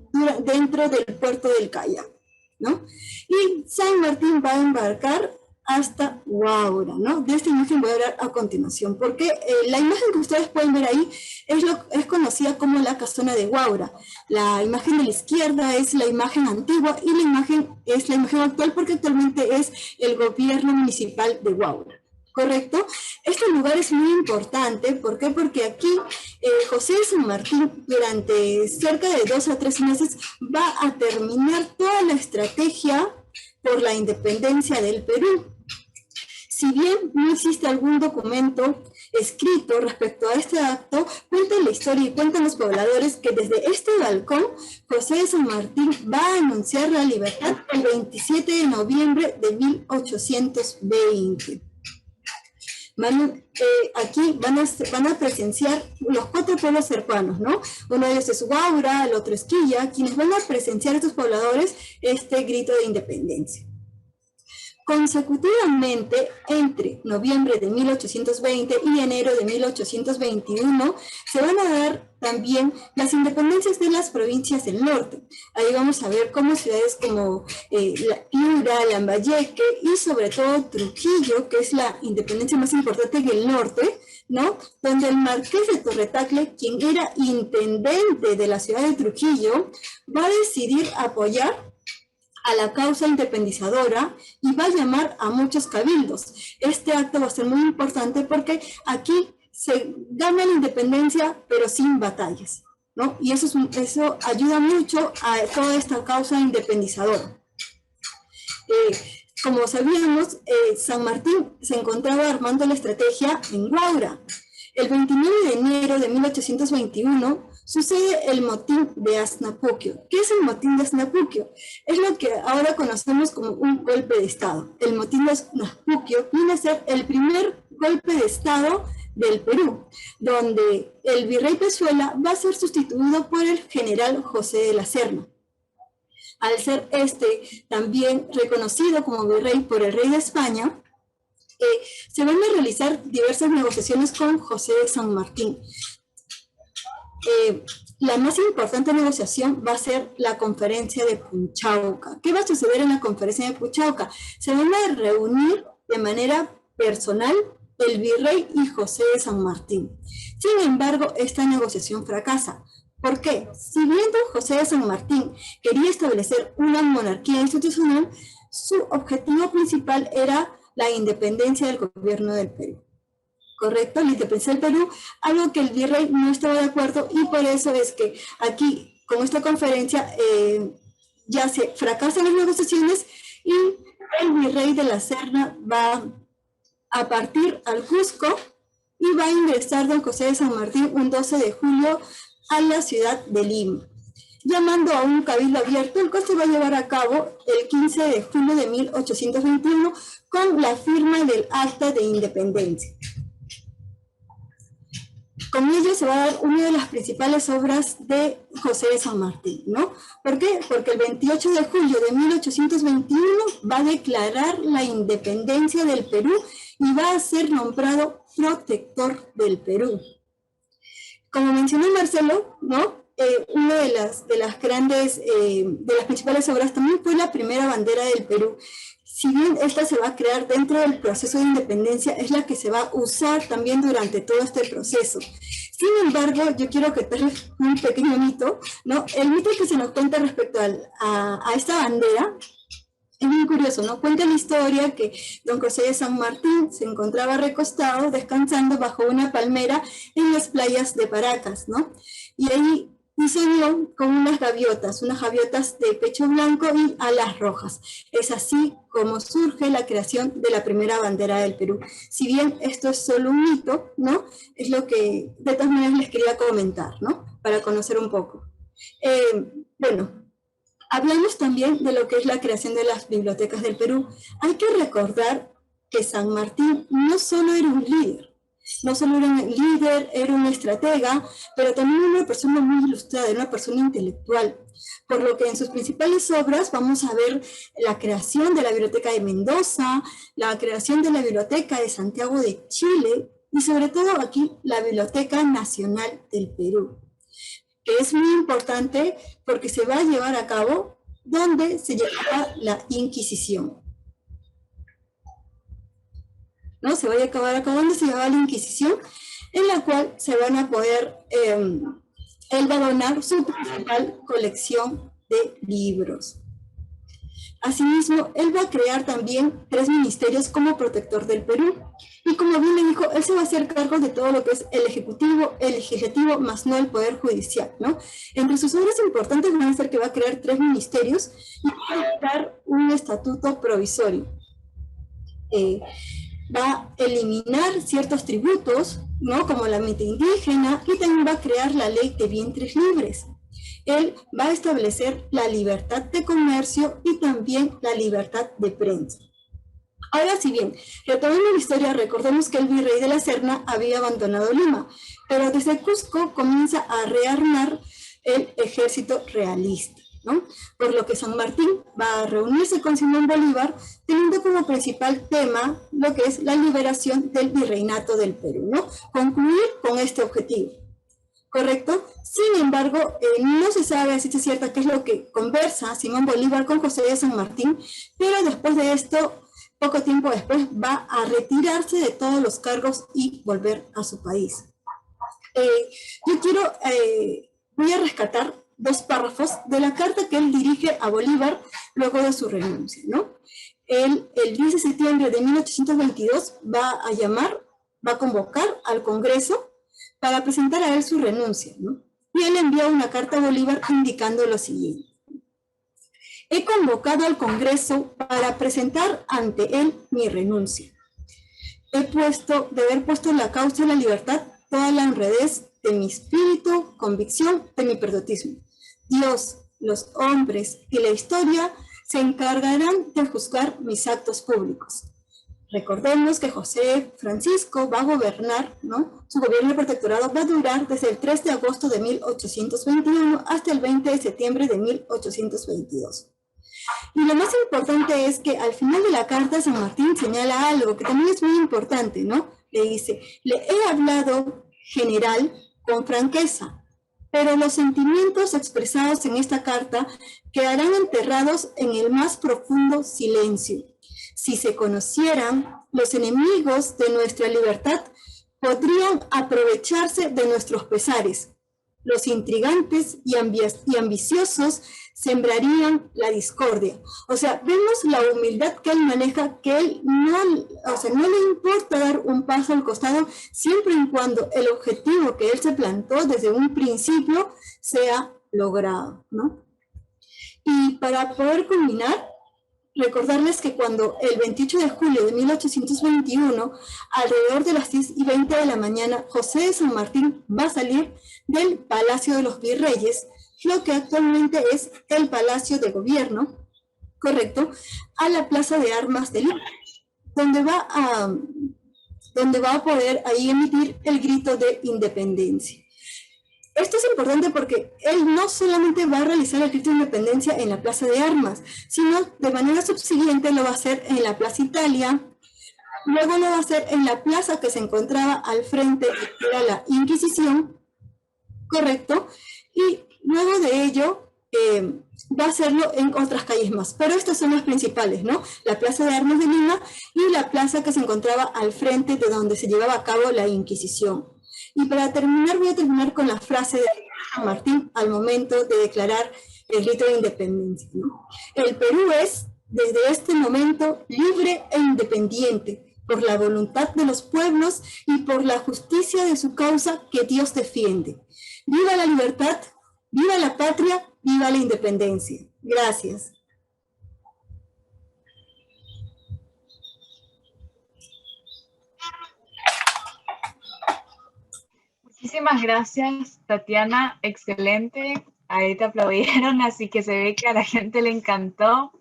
dentro del puerto del Callao, ¿no? Y San Martín va a embarcar hasta Huaura, ¿no? De esta imagen voy a hablar a continuación, porque la imagen que ustedes pueden ver ahí es conocida como la casona de Huaura. La imagen de la izquierda es la imagen antigua y la imagen es la imagen actual, porque actualmente es el gobierno municipal de Huaura, ¿correcto? Este lugar es muy importante, ¿por qué? Porque aquí José de San Martín durante cerca de 2 a 3 meses va a terminar toda la estrategia por la independencia del Perú. Si bien no existe algún documento escrito respecto a este acto, cuenta la historia y cuentan los pobladores que desde este balcón José de San Martín va a anunciar la libertad el 27 de noviembre de 1820. Aquí van a presenciar los 4 pueblos cercanos, ¿no? Uno de ellos es Huaura, el otro es Quilla, quienes van a presenciar estos pobladores este grito de independencia. Consecutivamente, entre noviembre de 1820 y enero de 1821, se van a dar también las independencias de las provincias del norte. Ahí vamos a ver cómo ciudades como Piura, Lambayeque y sobre todo Trujillo, que es la independencia más importante del norte, ¿no?, donde el marqués de Torretacle, quien era intendente de la ciudad de Trujillo, va a decidir apoyar a la causa independizadora y va a llamar a muchos cabildos. Este acto va a ser muy importante porque aquí se gana la independencia pero sin batallas, ¿no? Y eso ayuda mucho a toda esta causa independizadora. Como sabíamos, San Martín se encontraba armando la estrategia en Huaura. El 29 de enero de 1821 sucede el motín de Asnapuquio. ¿Qué es el motín de Asnapuquio? Es lo que ahora conocemos como un golpe de Estado. El motín de Asnapuquio viene a ser el primer golpe de Estado del Perú, donde el virrey Pezuela va a ser sustituido por el general José de la Serna. Al ser también reconocido como virrey por el rey de España, se van a realizar diversas negociaciones con José de San Martín. La más importante negociación va a ser la conferencia de Punchauca. ¿Qué va a suceder en la conferencia de Punchauca? Se van a reunir de manera personal el virrey y José de San Martín. Sin embargo, esta negociación fracasa. ¿Por qué? Si bien don José de San Martín quería establecer una monarquía institucional, su objetivo principal era la independencia del gobierno del Perú. ¿Correcto? La independencia del Perú, algo que el virrey no estaba de acuerdo, y por eso es que aquí, con esta conferencia, ya se fracasan las negociaciones y el virrey de la Serna va a partir al Cusco y va a ingresar don José de San Martín un 12 de julio a la ciudad de Lima, llamando a un cabildo abierto, el cual se va a llevar a cabo el 15 de julio de 1821 con la firma del Acta de Independencia. Con ello se va a dar una de las principales obras de José de San Martín, ¿no? ¿Por qué? Porque el 28 de julio de 1821 va a declarar la independencia del Perú y va a ser nombrado protector del Perú. Como mencionó Marcelo, ¿no? Una de las principales obras también fue la primera bandera del Perú. Si bien esta se va a crear dentro del proceso de independencia, es la que se va a usar también durante todo este proceso. Sin embargo, yo quiero contarles un pequeño mito, ¿no? El mito que se nos cuenta respecto a esta bandera es muy curioso, ¿no? Cuenta la historia que don José de San Martín se encontraba recostado, descansando bajo una palmera en las playas de Paracas, ¿no? Y ahí soñó con unas gaviotas de pecho blanco y alas rojas. Es así como surge la creación de la primera bandera del Perú. Si bien esto es solo un mito, ¿no? Es lo que de todas maneras les quería comentar, ¿no? Para conocer un poco. Bueno, hablamos también de lo que es la creación de las bibliotecas del Perú. Hay que recordar que San Martín no solo era un líder, era un estratega, pero también una persona muy ilustrada, era una persona intelectual. Por lo que en sus principales obras vamos a ver la creación de la Biblioteca de Mendoza, la creación de la Biblioteca de Santiago de Chile y sobre todo aquí la Biblioteca Nacional del Perú, que es muy importante porque se va a llevar a cabo donde se llevaba la Inquisición. ¿No? Se va a acabar acá donde se llevaba la Inquisición, en la cual se van a poder, él va a donar su principal colección de libros. Asimismo, él va a crear también 3 ministerios como protector del Perú. Y como bien le dijo, él se va a hacer cargo de todo lo que es el Ejecutivo, el Legislativo, más no el Poder Judicial, ¿no? Entre sus obras importantes van a ser que va a crear 3 ministerios y va a crear un estatuto provisorio. Va a eliminar ciertos tributos, ¿no? Como la meta indígena, y también va a crear la ley de vientres libres. Él va a establecer la libertad de comercio y también la libertad de prensa. Ahora, si bien, retomando la historia, recordemos que el virrey de la Serna había abandonado Lima, pero desde Cusco comienza a rearmar el ejército realista, ¿no? Por lo que San Martín va a reunirse con Simón Bolívar, teniendo como principal tema lo que es la liberación del virreinato del Perú, ¿no? Concluir con este objetivo. ¿Correcto? Sin embargo, no se sabe a ciencia cierta qué es lo que conversa Simón Bolívar con José de San Martín, pero después de esto, poco tiempo después, va a retirarse de todos los cargos y volver a su país. Voy a rescatar 2 párrafos de la carta que él dirige a Bolívar luego de su renuncia, ¿no? Él, el 10 de septiembre de 1822, va a convocar al Congreso para presentar a él su renuncia, ¿no? Y él envía una carta a Bolívar indicando lo siguiente: he convocado al Congreso para presentar ante él mi renuncia. De haber puesto en la causa de la libertad toda la honradez de mi espíritu, convicción, de mi patriotismo. Dios, los hombres y la historia se encargarán de juzgar mis actos públicos. Recordemos que José Francisco va a gobernar, ¿no? Su gobierno protectorado va a durar desde el 3 de agosto de 1821 hasta el 20 de septiembre de 1822. Y lo más importante es que al final de la carta San Martín señala algo que también es muy importante, ¿no? Le dice: le he hablado, general, con franqueza, pero los sentimientos expresados en esta carta quedarán enterrados en el más profundo silencio. Si se conocieran, los enemigos de nuestra libertad podrían aprovecharse de nuestros pesares. Los intrigantes y ambiciosos sembrarían la discordia. O sea, vemos la humildad que él maneja, que él no le importa dar un paso al costado, siempre y cuando el objetivo que él se plantó desde un principio sea logrado, ¿no? Y para poder culminar, recordarles que cuando el 28 de julio de 1821, alrededor de las 10:20 de la mañana, José de San Martín va a salir del Palacio de los Virreyes, lo que actualmente es el Palacio de Gobierno, correcto, a la Plaza de Armas de Lima, donde va a poder ahí emitir el grito de independencia. Esto es importante porque él no solamente va a realizar el grito de independencia en la Plaza de Armas, sino de manera subsiguiente lo va a hacer en la Plaza Italia, luego lo va a hacer en la plaza que se encontraba al frente, que era la Inquisición, correcto, y luego de ello va a hacerlo en otras calles más, pero estas son las principales, ¿no? La Plaza de Armas de Lima y la plaza que se encontraba al frente de donde se llevaba a cabo la Inquisición. Y para terminar, voy a terminar con la frase de San Martín al momento de declarar el grito de independencia, ¿no? El Perú es, desde este momento, libre e independiente, por la voluntad de los pueblos y por la justicia de su causa que Dios defiende. ¡Viva la libertad! ¡Viva la patria! ¡Viva la independencia! Gracias.
Muchísimas gracias, Tatiana, excelente. Ahí te aplaudieron, así que se ve que a la gente le encantó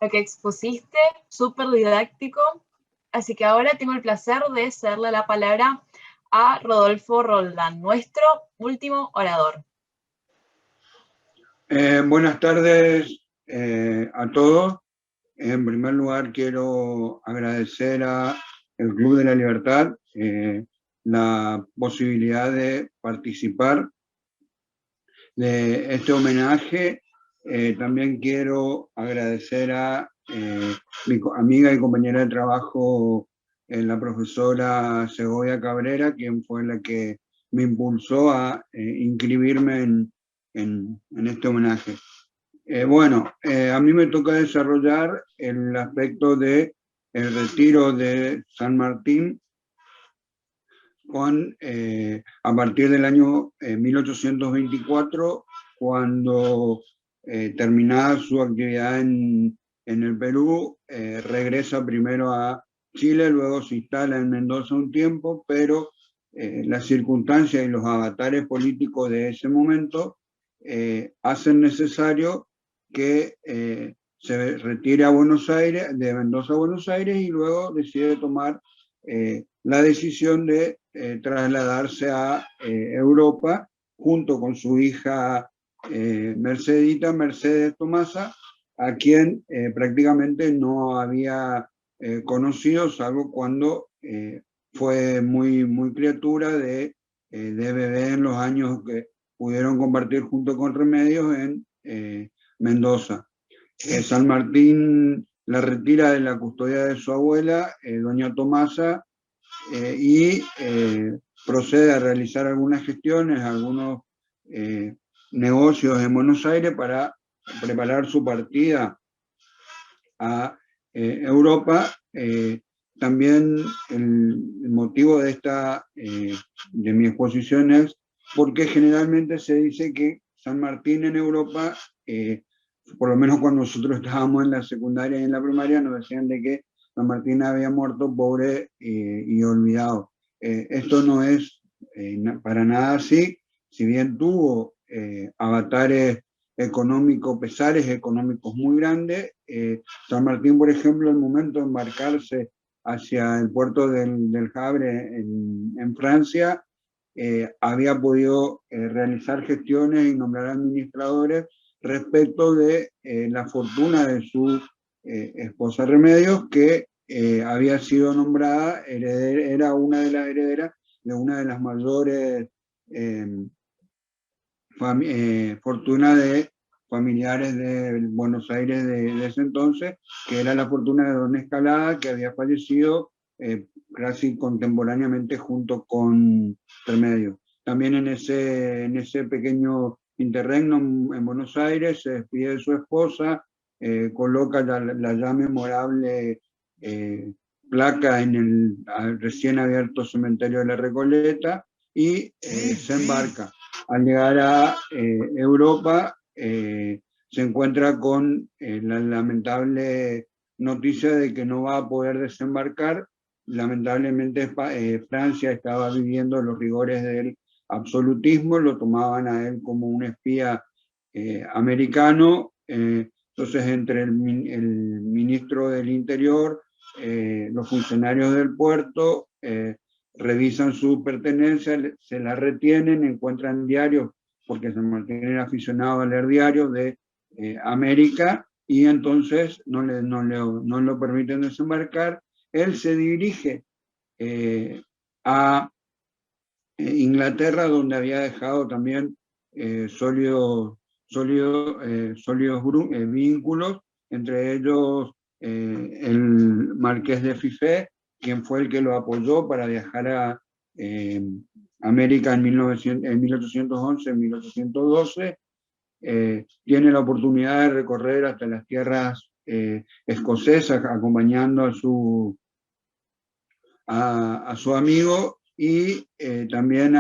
lo que expusiste, súper didáctico. Así que ahora tengo el placer de cederle la palabra a Rodolfo Roldán, nuestro último orador.
Buenas tardes a todos. En primer lugar, quiero agradecer al Club de la Libertad la posibilidad de participar de este homenaje. También quiero agradecer a mi amiga y compañera de trabajo, la profesora Segovia Cabrera, quien fue la que me impulsó a inscribirme en este homenaje. A mí me toca desarrollar el aspecto del retiro de San Martín a partir del año 1824, cuando terminada su actividad en el Perú, regresa primero a Chile, luego se instala en Mendoza un tiempo, pero las circunstancias y los avatares políticos de ese momento hacen necesario que se retire a Buenos Aires, de Mendoza a Buenos Aires, y luego decide tomar la decisión de trasladarse a Europa junto con su hija Mercedes Tomasa, a quien prácticamente no había conocido, salvo cuando fue muy criatura de bebé en los años que pudieron compartir junto con Remedios en Mendoza. San Martín la retira de la custodia de su abuela, doña Tomasa, y procede a realizar algunas gestiones, algunos negocios en Buenos Aires para preparar su partida a Europa. También el motivo de mi exposición es porque generalmente se dice que San Martín en Europa, por lo menos cuando nosotros estábamos en la secundaria y en la primaria, nos decían de que San Martín había muerto pobre y olvidado. Esto no es para nada así, si bien tuvo avatares económicos, pesares económicos muy grandes. San Martín, por ejemplo, al momento de embarcarse hacia el puerto del Havre en Francia, había podido realizar gestiones y nombrar administradores respecto de la fortuna de su esposa Remedios, que había sido nombrada era una de las herederas de una de las mayores fortunas de familiares de Buenos Aires de ese entonces, que era la fortuna de Don Escalada, que había fallecido casi contemporáneamente junto con Remedio. También en ese pequeño interregno en Buenos Aires se despide de su esposa, coloca la ya memorable placa en el recién abierto cementerio de la Recoleta y se embarca. Al llegar a Europa se encuentra con la lamentable noticia de que no va a poder desembarcar. Lamentablemente Francia estaba viviendo los rigores del absolutismo, lo tomaban a él como un espía americano, entonces entre el ministro del Interior, los funcionarios del puerto, revisan su pertenencia, se la retienen, encuentran diarios, porque San Martín era aficionado a leer diarios de América, y entonces no lo permiten desembarcar. Él se dirige a Inglaterra, donde había dejado también sólidos vínculos, entre ellos el marqués de Fifé, quien fue el que lo apoyó para viajar a América en 1811, en 1812. Tiene la oportunidad de recorrer hasta las tierras escocesas, acompañando a su amigo, y también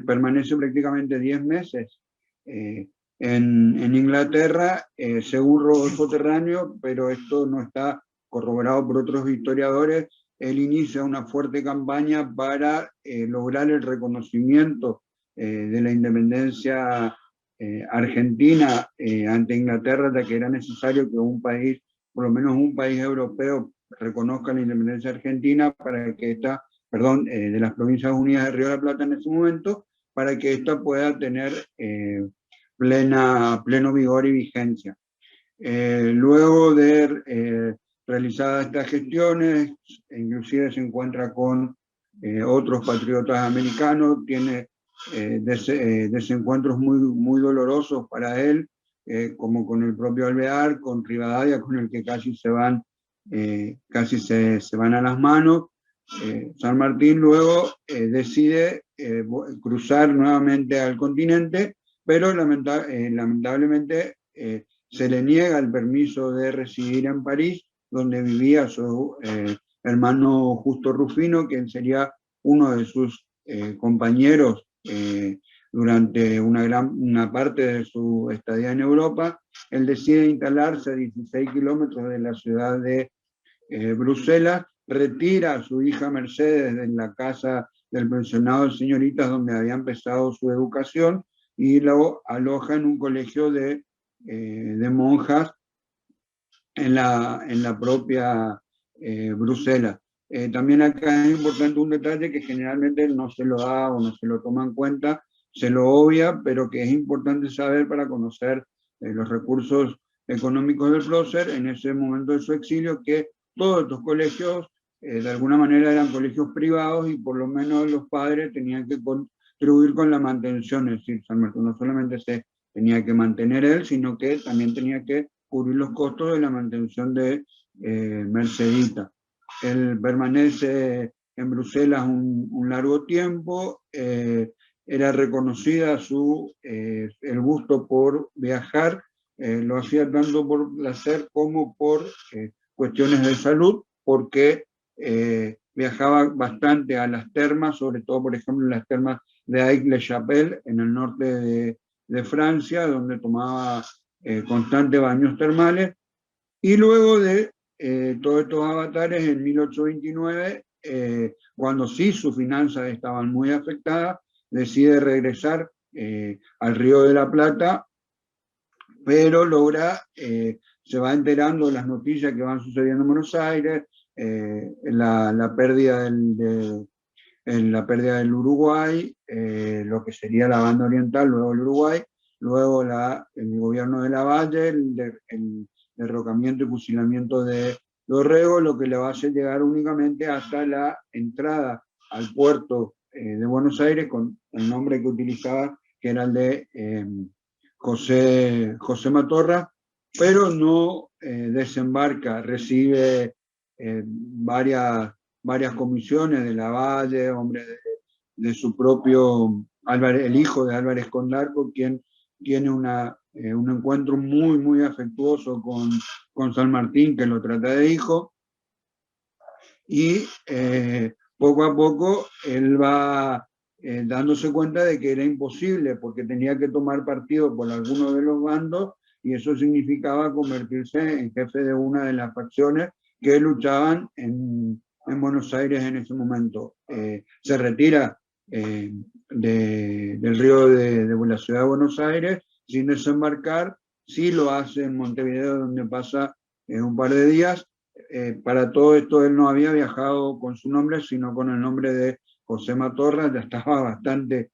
permanece prácticamente 10 meses en Inglaterra, según Rodolfo Terráneo, pero esto no está corroborado por otros historiadores. Él inicia una fuerte campaña para lograr el reconocimiento de la independencia argentina ante Inglaterra, de que era necesario que un país, por lo menos un país europeo, reconozca la independencia argentina para que esta, de las Provincias Unidas de Río de la Plata en ese momento, para que esta pueda tener pleno vigor y vigencia. Luego de realizadas estas gestiones, inclusive se encuentra con otros patriotas americanos, tiene desencuentros muy dolorosos para él, como con el propio Alvear, con Rivadavia, con el que casi se van a las manos. San Martín luego decide cruzar nuevamente al continente, pero lamentablemente se le niega el permiso de residir en París, donde vivía su hermano Justo Rufino, quien sería uno de sus compañeros durante una parte de su estadía en Europa. Él decide instalarse a 16 kilómetros de la ciudad de Bruselas, retira a su hija Mercedes de la casa del pensionado de señoritas donde había empezado su educación, y lo aloja en un colegio de monjas en la propia Bruselas. También acá es importante un detalle que generalmente no se lo da o no se lo toma en cuenta, se lo obvia, pero que es importante saber para conocer los recursos económicos del prócer en ese momento de su exilio, que todos estos colegios de alguna manera eran colegios privados, y por lo menos los padres tenían que contribuir con la mantención. Es decir, San Martín no solamente se tenía que mantener él, sino que también tenía que cubrir los costos de la mantención de Mercedita. Él permanece en Bruselas un largo tiempo, era reconocida el gusto por viajar, lo hacía tanto por placer como por cuestiones de salud, porque viajaba bastante a las termas, sobre todo, por ejemplo, las termas de Aix-le-Chapelle, en el norte de Francia, donde tomaba constantes baños termales. Y luego de todos estos avatares, en 1829, cuando sí sus finanzas estaban muy afectadas, decide regresar al Río de la Plata, pero se va enterando de las noticias que van sucediendo en Buenos Aires, la pérdida del Uruguay, lo que sería la banda oriental, luego el Uruguay, luego el gobierno de Lavalle, el derrocamiento y fusilamiento de Dorrego, lo que le va a hacer llegar únicamente hasta la entrada al puerto de Buenos Aires, con el nombre que utilizaba, que era el de José Matorra, pero no desembarca, recibe varias comisiones de Lavalle, hombre de su propio Álvarez, el hijo de Álvarez Condar, con quien tiene un encuentro muy, muy afectuoso con San Martín, que lo trata de hijo, y poco a poco él va dándose cuenta de que era imposible, porque tenía que tomar partido por alguno de los bandos, y eso significaba convertirse en jefe de una de las facciones que luchaban en Buenos Aires en ese momento. Se retira del río de la ciudad de Buenos Aires sin desembarcar, sí lo hace en Montevideo, donde pasa un par de días. Para todo esto él no había viajado con su nombre, sino con el nombre de José Matorra, ya estaba bastante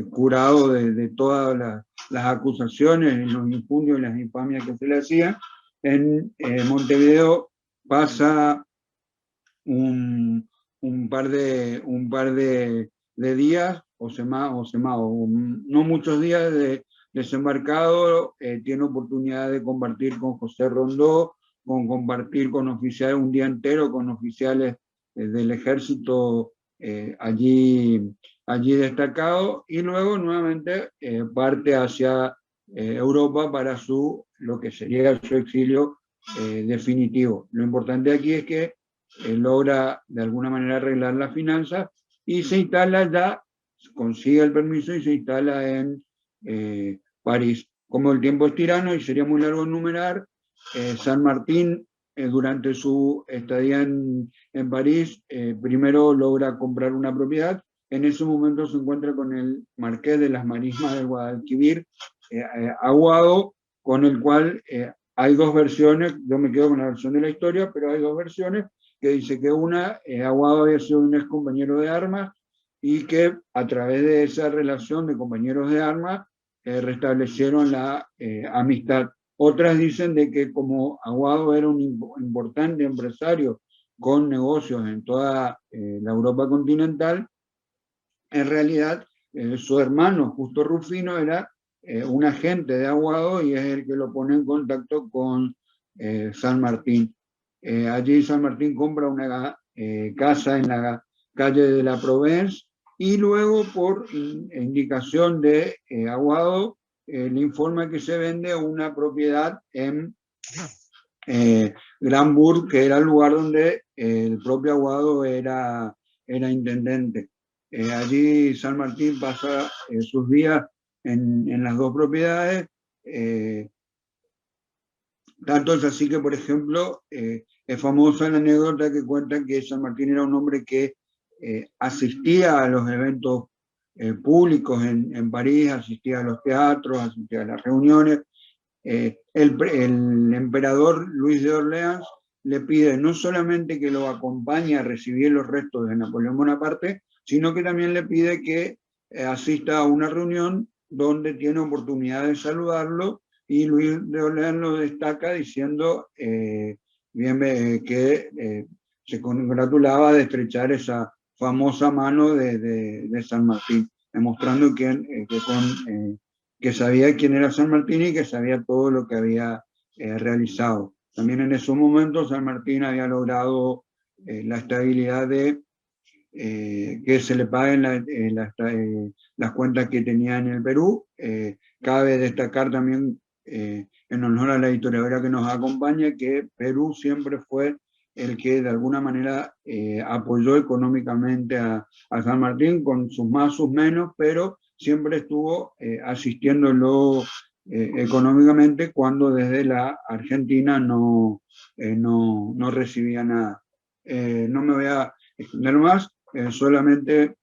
curado de todas las acusaciones, los infundios y las infamias que se le hacían. En Montevideo pasa un par de días, o no muchos días de desembarcado, tiene oportunidad de compartir con José Rondó, compartir con oficiales un día entero con oficiales del ejército allí destacado, y luego nuevamente parte hacia Europa para lo que sería su exilio definitivo. Lo importante aquí es que logra de alguna manera arreglar las finanzas y se instala ya, consigue el permiso y se instala en París. Como el tiempo es tirano y sería muy largo enumerar, San Martín durante su estadía en París primero logra comprar una propiedad. En ese momento se encuentra con el marqués de las Marismas del Guadalquivir, Aguado, con el cual hay dos versiones. Yo me quedo con la versión de la historia, pero hay dos versiones que dice que una, Aguado había sido un ex compañero de armas y que a través de esa relación de compañeros de armas restablecieron la amistad. Otras dicen de que como Aguado era un importante empresario con negocios en toda la Europa continental, en realidad su hermano Justo Rufino era un agente de Aguado y es el que lo pone en contacto con San Martín. Allí San Martín compra una casa en la calle de la Provence y luego por indicación de Aguado le informa que se vende una propiedad en Granburg, que era el lugar donde el propio Aguado era intendente. Allí San Martín pasa sus días en las dos propiedades. Tanto es así que, por ejemplo, es famosa la anécdota que cuentan que San Martín era un hombre que asistía a los eventos públicos en París, asistía a los teatros, asistía a las reuniones. El emperador Luis de Orleans le pide no solamente que lo acompañe a recibir los restos de Napoleón Bonaparte, sino que también le pide que asista a una reunión donde tiene oportunidad de saludarlo, y Luis de Orleans lo destaca diciendo que se congratulaba de estrechar esa famosa mano de San Martín, demostrando que sabía quién era San Martín y que sabía todo lo que había realizado. También en esos momentos San Martín había logrado la estabilidad de que se le paguen las cuentas que tenía en el Perú. Cabe destacar también, en honor a la historiadora que nos acompaña, que Perú siempre fue el que de alguna manera apoyó económicamente a San Martín, con sus más, sus menos, pero siempre estuvo asistiéndolo económicamente cuando desde la Argentina no recibía nada. No me voy a extender más, solamente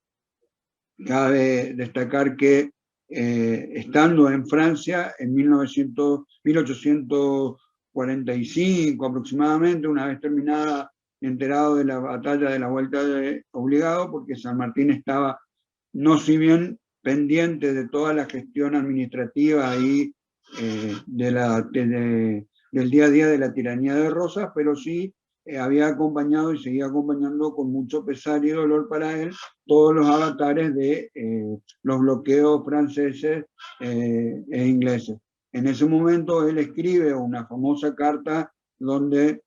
cabe destacar que estando en Francia en 1845 aproximadamente, una vez terminada, enterado de la batalla de la Vuelta de Obligado, porque San Martín estaba, no si bien pendiente de toda la gestión administrativa y del día a día de la tiranía de Rosas, pero sí había acompañado y seguía acompañando con mucho pesar y dolor para él todos los avatares de los bloqueos franceses e ingleses. En ese momento él escribe una famosa carta donde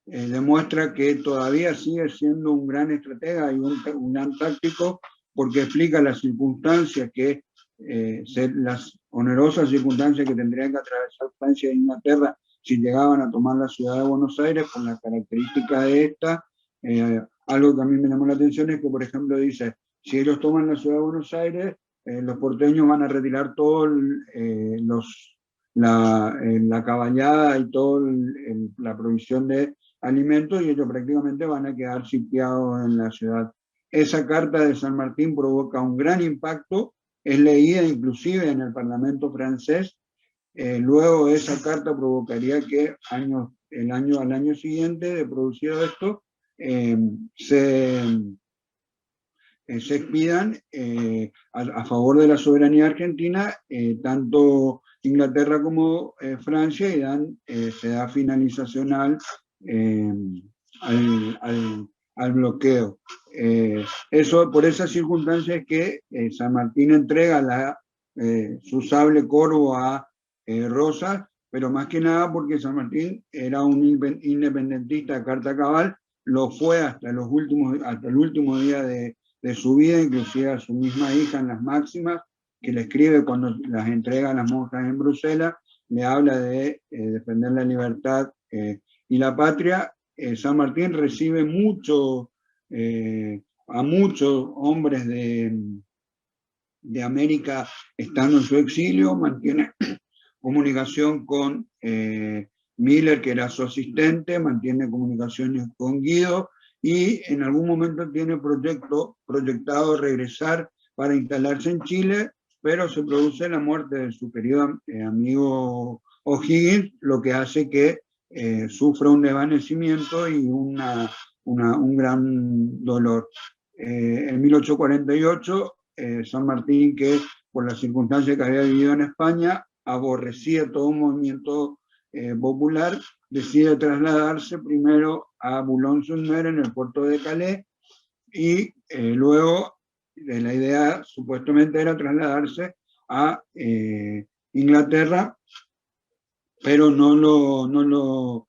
demuestra que todavía sigue siendo un gran estratega y un gran táctico, porque explica las circunstancias las onerosas circunstancias que tendrían que atravesar Francia e Inglaterra si llegaban a tomar la ciudad de Buenos Aires, por las características de esta. Algo que a mí me llamó la atención es que, por ejemplo, dice, si ellos toman la ciudad de Buenos Aires, los porteños van a retirar todos la caballada y toda la provisión de alimentos, y ellos prácticamente van a quedar sitiados en la ciudad. Esa carta de San Martín provoca un gran impacto, es leída inclusive en el Parlamento francés. Luego esa carta provocaría que al año siguiente de producido esto, se expidan a favor de la soberanía argentina, tanto Inglaterra como Francia, y se da finalización al bloqueo. Por esas circunstancias es que San Martín entrega su sable corvo a Rosas, pero más que nada porque San Martín era un independentista de carta cabal, lo fue hasta el último día de su vida, inclusive a su misma hija en las máximas, que le escribe cuando las entrega a las monjas en Bruselas, le habla de defender la libertad y la patria. San Martín recibe a muchos hombres de América estando en su exilio, mantiene comunicación con Miller, que era su asistente, mantiene comunicaciones con Guido, y en algún momento tiene proyectado regresar para instalarse en Chile, pero se produce la muerte de su querido amigo O'Higgins, lo que hace que sufra un desvanecimiento y un gran dolor. En 1848, San Martín, que por las circunstancias que había vivido en España, aborrecía todo un movimiento popular, decide trasladarse primero a Boulogne-sur-Mer, en el puerto de Calais, y luego la idea supuestamente era trasladarse a Inglaterra, pero no lo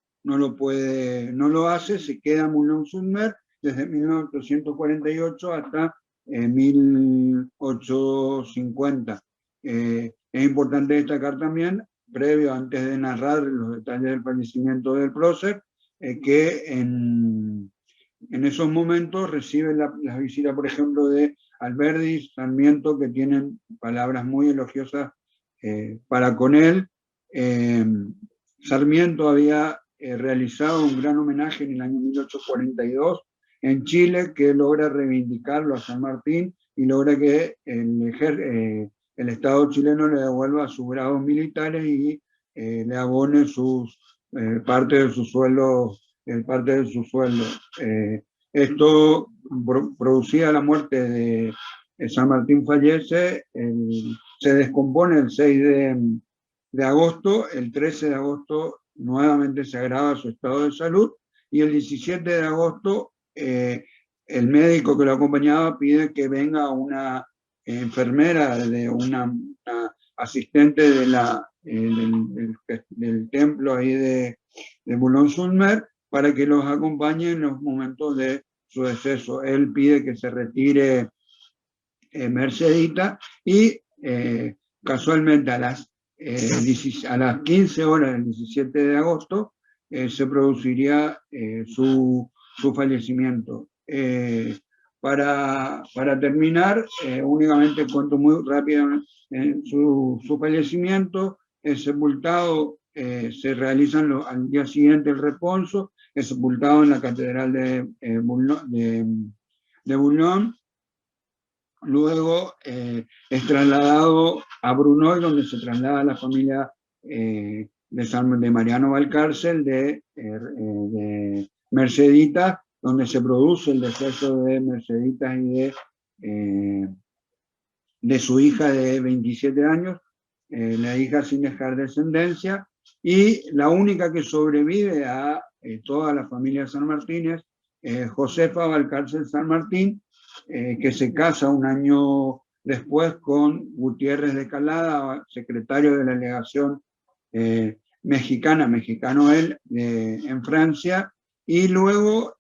hace, se queda en Boulogne-sur-Mer desde 1848 hasta 1850. Es importante destacar también, antes de narrar los detalles del fallecimiento del prócer, que en esos momentos recibe las visitas, por ejemplo, de Alberdi, Sarmiento, que tienen palabras muy elogiosas para con él. Sarmiento había realizado un gran homenaje en el año 1842 en Chile, que logra reivindicarlo a San Martín y logra que el Estado chileno le devuelva sus grados militares y le abone parte de su sueldo. Esto producía la muerte de San Martín, fallece, se descompone el 6 de agosto, el 13 de agosto nuevamente se agrava su estado de salud, y el 17 de agosto el médico que lo acompañaba pide que venga una enfermera, una asistente del templo ahí de Boulogne-sur-Mer, para que los acompañe en los momentos de su deceso. Él pide que se retire Mercedita, y casualmente a las 15 horas del 17 de agosto se produciría su fallecimiento. Para terminar, únicamente cuento muy rápidamente su fallecimiento. El sepultado, se realizan al día siguiente el responso, es sepultado en la catedral de Boulogne. Luego es trasladado a Brunoy, donde se traslada la familia de Mariano Valcárcel, de Mercedita, donde se produce el deceso de Mercedita y de su hija de 27 años, la hija sin dejar descendencia. y la única que sobrevive a toda la familia San Martín es Josefa Valcárcel San Martín, que se casa un año después con Gutiérrez de Calada, secretario de la legación mexicano él, en Francia, y luego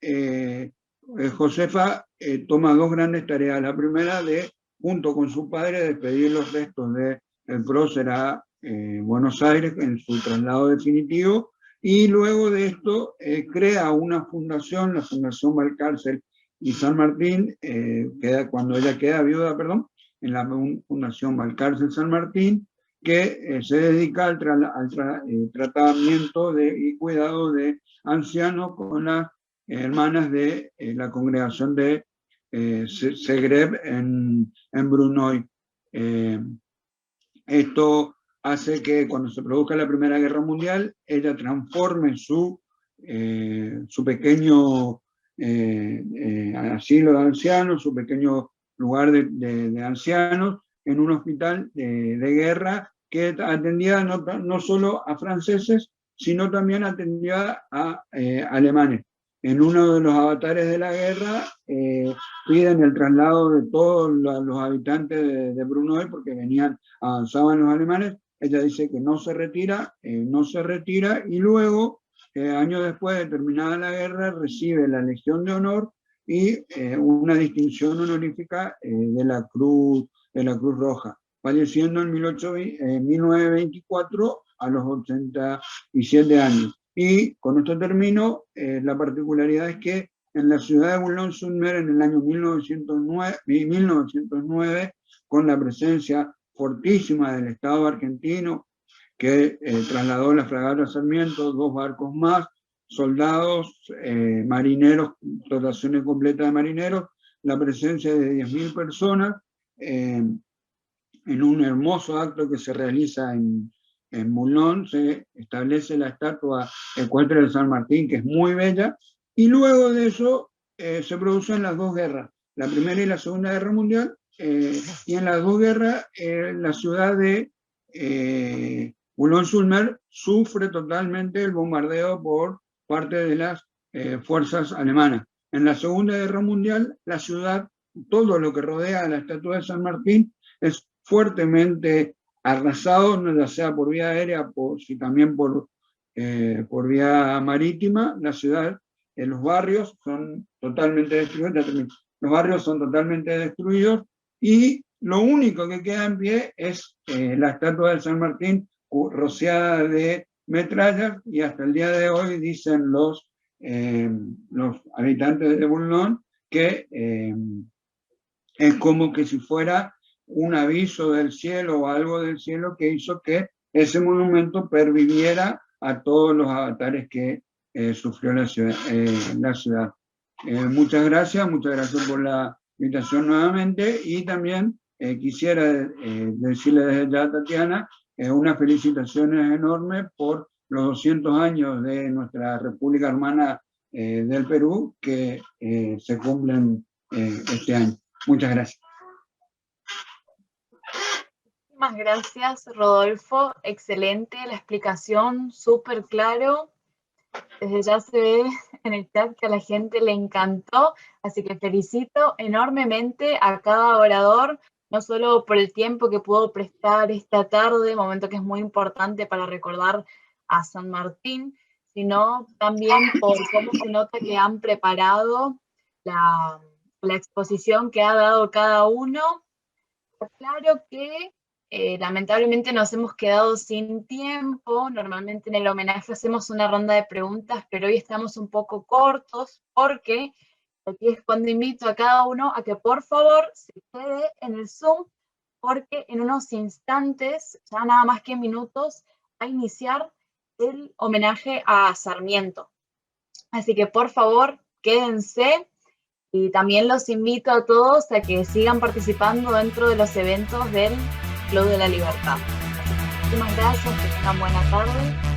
Josefa toma dos grandes tareas. La primera de, junto con su padre, despedir los restos del prócer a Buenos Aires en su traslado definitivo, y luego de esto crea una fundación, la Fundación Valcárcel y San Martín, cuando ella queda viuda, en la Fundación Valcárcel San Martín, que se dedica al tratamiento y cuidado de ancianos con las hermanas de la congregación de Segreb en Brunoy. Esto hace que cuando se produzca la Primera Guerra Mundial, ella transforme su pequeño asilo de ancianos, su pequeño lugar de ancianos, en un hospital de guerra que atendía no solo a franceses, sino también atendía a alemanes. En uno de los avatares de la guerra piden el traslado de todos los habitantes de Brunoy porque avanzaban los alemanes. Ella dice que no se retira, y luego, años después de terminada la guerra, recibe la Legión de Honor y una distinción honorífica de la Cruz Roja, falleciendo en 1924 a los 87 años. Y con esto termino. La particularidad es que en la ciudad de Boulogne-sur-Mer, en el año 1909, con la presencia fortísima del Estado argentino, que trasladó la fragata Sarmiento, 2 barcos más, soldados, marineros, dotaciones completas de marineros, la presencia de 10.000 personas, en un hermoso acto que se realiza en Boulogne, se establece la estatua ecuestre de San Martín, que es muy bella, y luego de eso se producen las dos guerras, la Primera y la Segunda Guerra Mundial, y en las dos guerras la ciudad de Boulogne-sur-Mer sufre totalmente el bombardeo por parte de las fuerzas alemanas. En la Segunda Guerra Mundial, la ciudad, todo lo que rodea a la estatua de San Martín, es fuertemente arrasado, ya sea por vía aérea, si también por vía marítima. La ciudad, los barrios son totalmente destruidos, y lo único que queda en pie es la estatua de San Martín rociada de metrallas, y hasta el día de hoy dicen los habitantes de Boulogne que es como que si fuera un aviso del cielo o algo del cielo que hizo que ese monumento perviviera a todos los avatares que sufrió la ciudad. Muchas gracias por la invitación nuevamente, y también quisiera decirle desde ya a Tatiana unas felicitaciones enormes por los 200 años de nuestra República Hermana del Perú, que se cumplen este año. Muchas gracias.
Muchísimas gracias, Rodolfo. Excelente la explicación, súper claro. Desde ya se ve en el chat que a la gente le encantó, así que felicito enormemente a cada orador, no solo por el tiempo que pudo prestar esta tarde, momento que es muy importante para recordar a San Martín, sino también por cómo se nota que han preparado la exposición que ha dado cada uno. Claro que lamentablemente nos hemos quedado sin tiempo. Normalmente en el homenaje hacemos una ronda de preguntas, pero hoy estamos un poco cortos, porque aquí es cuando invito a cada uno a que por favor se quede en el Zoom, porque en unos instantes, ya nada más que minutos, va a iniciar el homenaje a Sarmiento. Así que por favor quédense, y también los invito a todos a que sigan participando dentro de los eventos del Club de la Libertad. Muchísimas gracias, que tengan buena tarde.